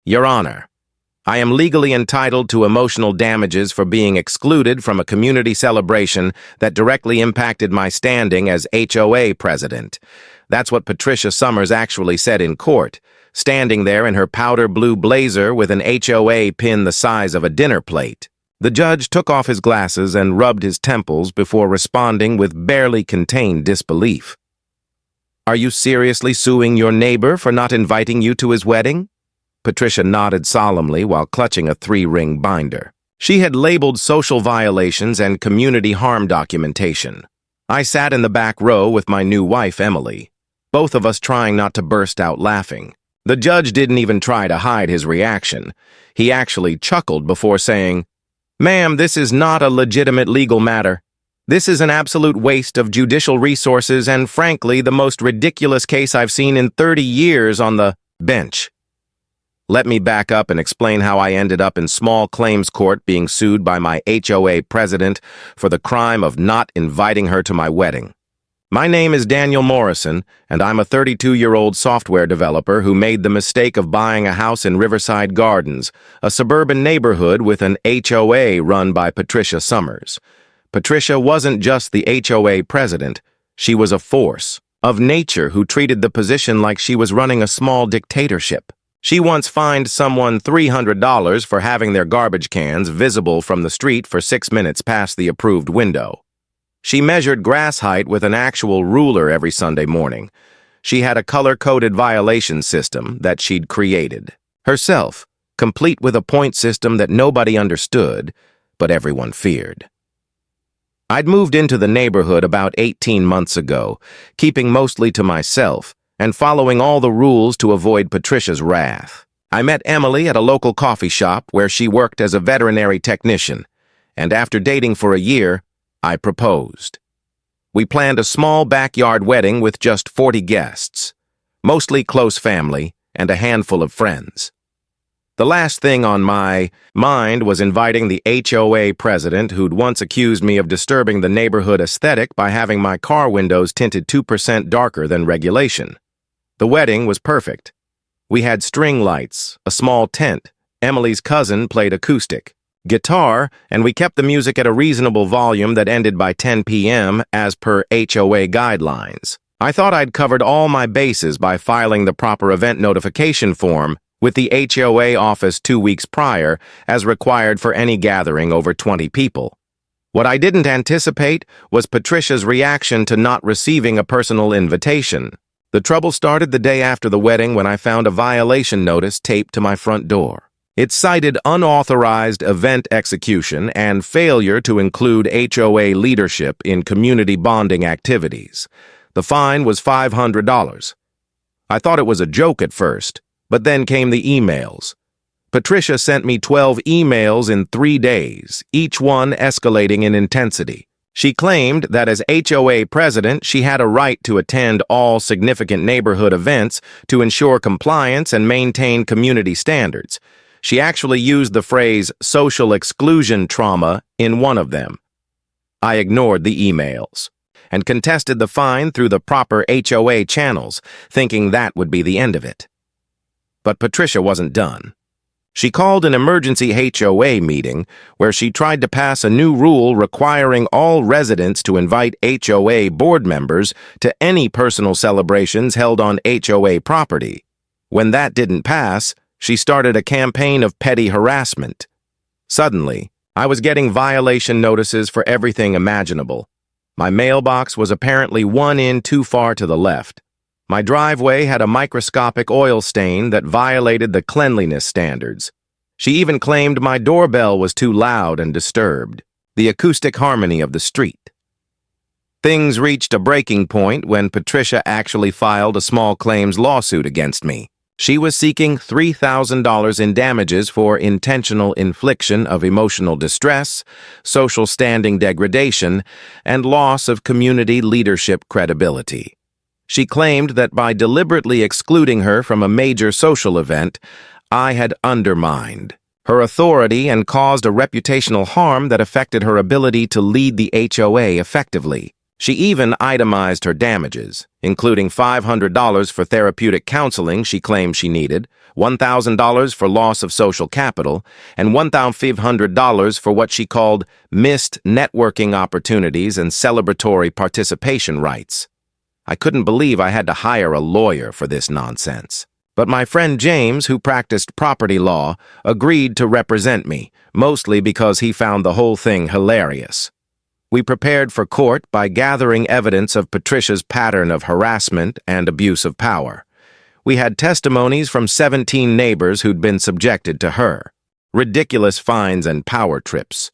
Your Honor, I am legally entitled to emotional damages for being excluded from a community celebration that directly impacted my standing as HOA president. That's what Patricia Summers actually said in court, standing there in her powder blue blazer with an HOA pin the size of a dinner plate. The judge took off his glasses and rubbed his temples before responding with barely contained disbelief. Are you seriously suing your neighbor for not inviting you to his wedding? Patricia nodded solemnly while clutching a 3-ring binder. She had labeled social violations and community harm documentation. I sat in the back row with my new wife, Emily, both of us trying not to burst out laughing. The judge didn't even try to hide his reaction. He actually chuckled before saying, "Ma'am, this is not a legitimate legal matter. This is an absolute waste of judicial resources and, frankly, the most ridiculous case I've seen in 30 years on the bench." Let me back up and explain how I ended up in small claims court being sued by my HOA president for the crime of not inviting her to my wedding. My name is Daniel Morrison, and I'm a 32-year-old software developer who made the mistake of buying a house in Riverside Gardens, a suburban neighborhood with an HOA run by Patricia Summers. Patricia wasn't just the HOA president. She was a force of nature who treated the position like she was running a small dictatorship. She once fined someone $300 for having their garbage cans visible from the street for 6 minutes past the approved window. She measured grass height with an actual ruler every Sunday morning. She had a color-coded violation system that she'd created herself, complete with a point system that nobody understood, but everyone feared. I'd moved into the neighborhood about 18 months ago, keeping mostly to myself and following all the rules to avoid Patricia's wrath. I met Emily at a local coffee shop where she worked as a veterinary technician, and after dating for a year, I proposed. We planned a small backyard wedding with just 40 guests, mostly close family and a handful of friends. The last thing on my mind was inviting the HOA president who'd once accused me of disturbing the neighborhood aesthetic by having my car windows tinted 2% darker than regulation. The wedding was perfect. We had string lights, a small tent, Emily's cousin played acoustic guitar, and we kept the music at a reasonable volume that ended by 10 p.m. as per HOA guidelines. I thought I'd covered all my bases by filing the proper event notification form with the HOA office 2 weeks prior as required for any gathering over 20 people. What I didn't anticipate was Patricia's reaction to not receiving a personal invitation. The trouble started the day after the wedding when I found a violation notice taped to my front door. It cited unauthorized event execution and failure to include HOA leadership in community bonding activities. The fine was $500. I thought it was a joke at first, but then came the emails. Patricia sent me 12 emails in 3 days, each one escalating in intensity. She claimed that as HOA president, she had a right to attend all significant neighborhood events to ensure compliance and maintain community standards. She actually used the phrase social exclusion trauma in one of them. I ignored the emails and contested the fine through the proper HOA channels, thinking that would be the end of it. But Patricia wasn't done. She called an emergency HOA meeting where she tried to pass a new rule requiring all residents to invite HOA board members to any personal celebrations held on HOA property. When that didn't pass, she started a campaign of petty harassment. Suddenly, I was getting violation notices for everything imaginable. My mailbox was apparently 1 in too far to the left. My driveway had a microscopic oil stain that violated the cleanliness standards. She even claimed my doorbell was too loud and disturbed the acoustic harmony of the street. Things reached a breaking point when Patricia actually filed a small claims lawsuit against me. She was seeking $3,000 in damages for intentional infliction of emotional distress, social standing degradation, and loss of community leadership credibility. She claimed that by deliberately excluding her from a major social event, I had undermined her authority and caused a reputational harm that affected her ability to lead the HOA effectively. She even itemized her damages, including $500 for therapeutic counseling she claimed she needed, $1,000 for loss of social capital, and $1,500 for what she called missed networking opportunities and celebratory participation rights. I couldn't believe I had to hire a lawyer for this nonsense. But my friend James, who practiced property law, agreed to represent me, mostly because he found the whole thing hilarious. We prepared for court by gathering evidence of Patricia's pattern of harassment and abuse of power. We had testimonies from 17 neighbors who'd been subjected to her. Ridiculous fines and power trips.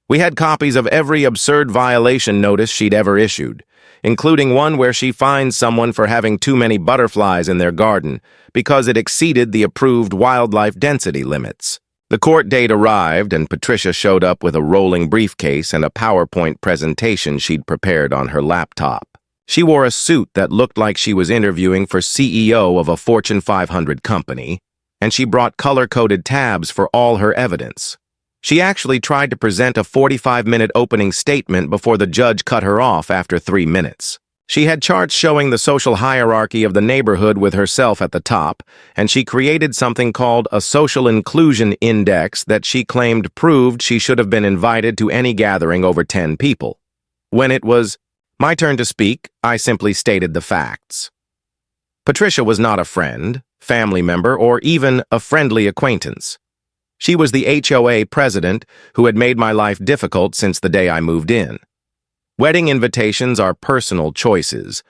We had copies of every absurd violation notice she'd ever issued, including one where she fined someone for having too many butterflies in their garden because it exceeded the approved wildlife density limits. The court date arrived, and Patricia showed up with a rolling briefcase and a PowerPoint presentation she'd prepared on her laptop. She wore a suit that looked like she was interviewing for CEO of a Fortune 500 company, and she brought color-coded tabs for all her evidence. She actually tried to present a 45-minute opening statement before the judge cut her off after 3 minutes. She had charts showing the social hierarchy of the neighborhood with herself at the top, and she created something called a social inclusion index that she claimed proved she should have been invited to any gathering over 10 people. When it was my turn to speak, I simply stated the facts. Patricia was not a friend, family member, or even a friendly acquaintance. She was the HOA president who had made my life difficult since the day I moved in. Wedding invitations are personal choices,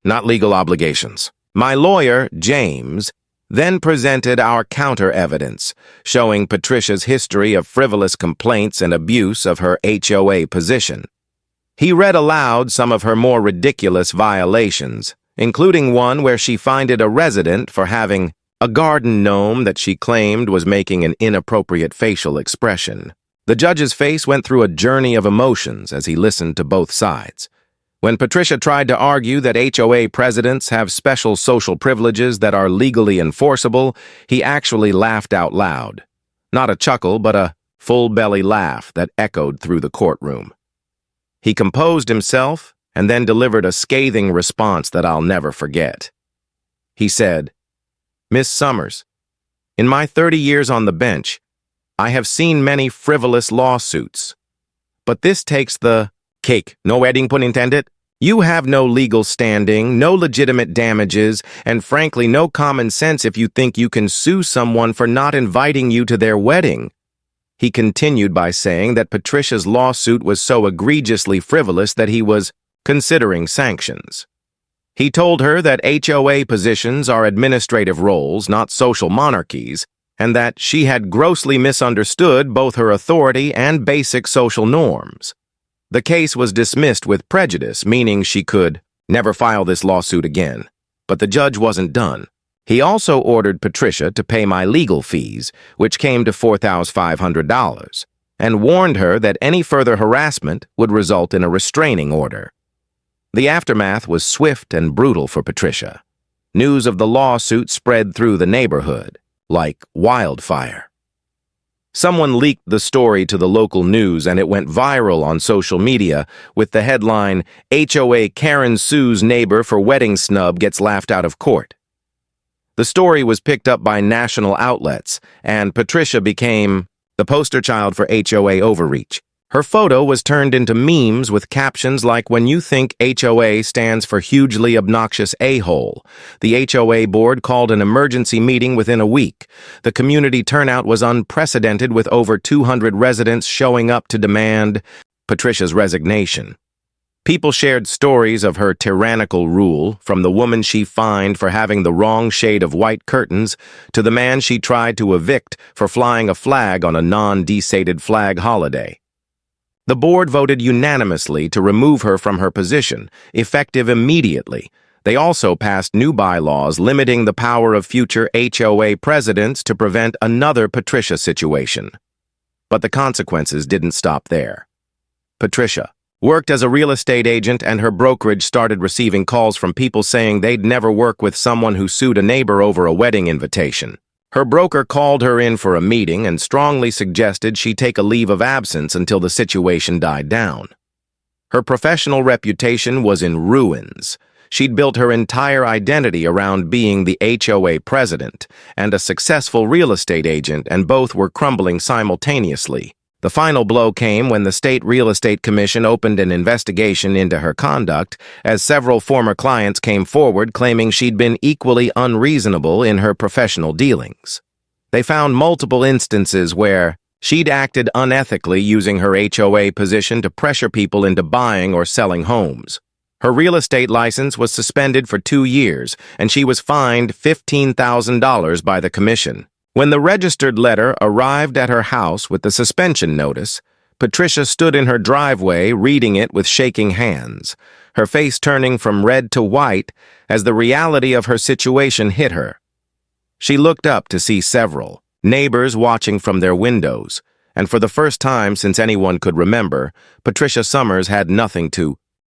not legal obligations. My lawyer, James, then presented our counter-evidence, showing Patricia's history of frivolous complaints and abuse of her HOA position. He read aloud some of her more ridiculous violations, including one where she fined a resident for having a garden gnome that she claimed was making an inappropriate facial expression. The judge's face went through a journey of emotions as he listened to both sides. When Patricia tried to argue that HOA presidents have special social privileges that are legally enforceable, he actually laughed out loud. Not a chuckle, but a full-belly laugh that echoed through the courtroom. He composed himself and then delivered a scathing response that I'll never forget. He said, "Miss Summers, in my 30 years on the bench, I have seen many frivolous lawsuits. But this takes the cake, no wedding pun intended. You have no legal standing, no legitimate damages, and frankly no common sense if you think you can sue someone for not inviting you to their wedding." He continued by saying that Patricia's lawsuit was so egregiously frivolous that he was considering sanctions. He told her that HOA positions are administrative roles, not social monarchies, and that she had grossly misunderstood both her authority and basic social norms. The case was dismissed with prejudice, meaning she could never file this lawsuit again. But the judge wasn't done. He also ordered Patricia to pay my legal fees, which came to $4,500, and warned her that any further harassment would result in a restraining order. The aftermath was swift and brutal for Patricia. News of the lawsuit spread through the neighborhood like wildfire. Someone leaked the story to the local news and it went viral on social media with the headline, "HOA Karen sues neighbor for wedding snub gets laughed out of court." The story was picked up by national outlets, and Patricia became the poster child for HOA overreach. Her photo was turned into memes with captions like, "When you think HOA stands for hugely obnoxious a-hole." The HOA board called an emergency meeting within a week. The community turnout was unprecedented, with over 200 residents showing up to demand Patricia's resignation. People shared stories of her tyrannical rule, from the woman she fined for having the wrong shade of white curtains to the man she tried to evict for flying a flag on a non-desated flag holiday. The board voted unanimously to remove her from her position, effective immediately. They also passed new bylaws limiting the power of future HOA presidents to prevent another Patricia situation. But the consequences didn't stop there. Patricia worked as a real estate agent, and her brokerage started receiving calls from people saying they'd never work with someone who sued a neighbor over a wedding invitation. Her broker called her in for a meeting and strongly suggested she take a leave of absence until the situation died down. Her professional reputation was in ruins. She'd built her entire identity around being the HOA president and a successful real estate agent, and both were crumbling simultaneously. The final blow came when the State Real Estate Commission opened an investigation into her conduct, as several former clients came forward claiming she'd been equally unreasonable in her professional dealings. They found multiple instances where she'd acted unethically, using her HOA position to pressure people into buying or selling homes. Her real estate license was suspended for 2 years, and she was fined $15,000 by the commission. When the registered letter arrived at her house with the suspension notice, Patricia stood in her driveway reading it with shaking hands, her face turning from red to white as the reality of her situation hit her. She looked up to see several neighbors watching from their windows, and for the first time since anyone could remember, Patricia Summers had nothing to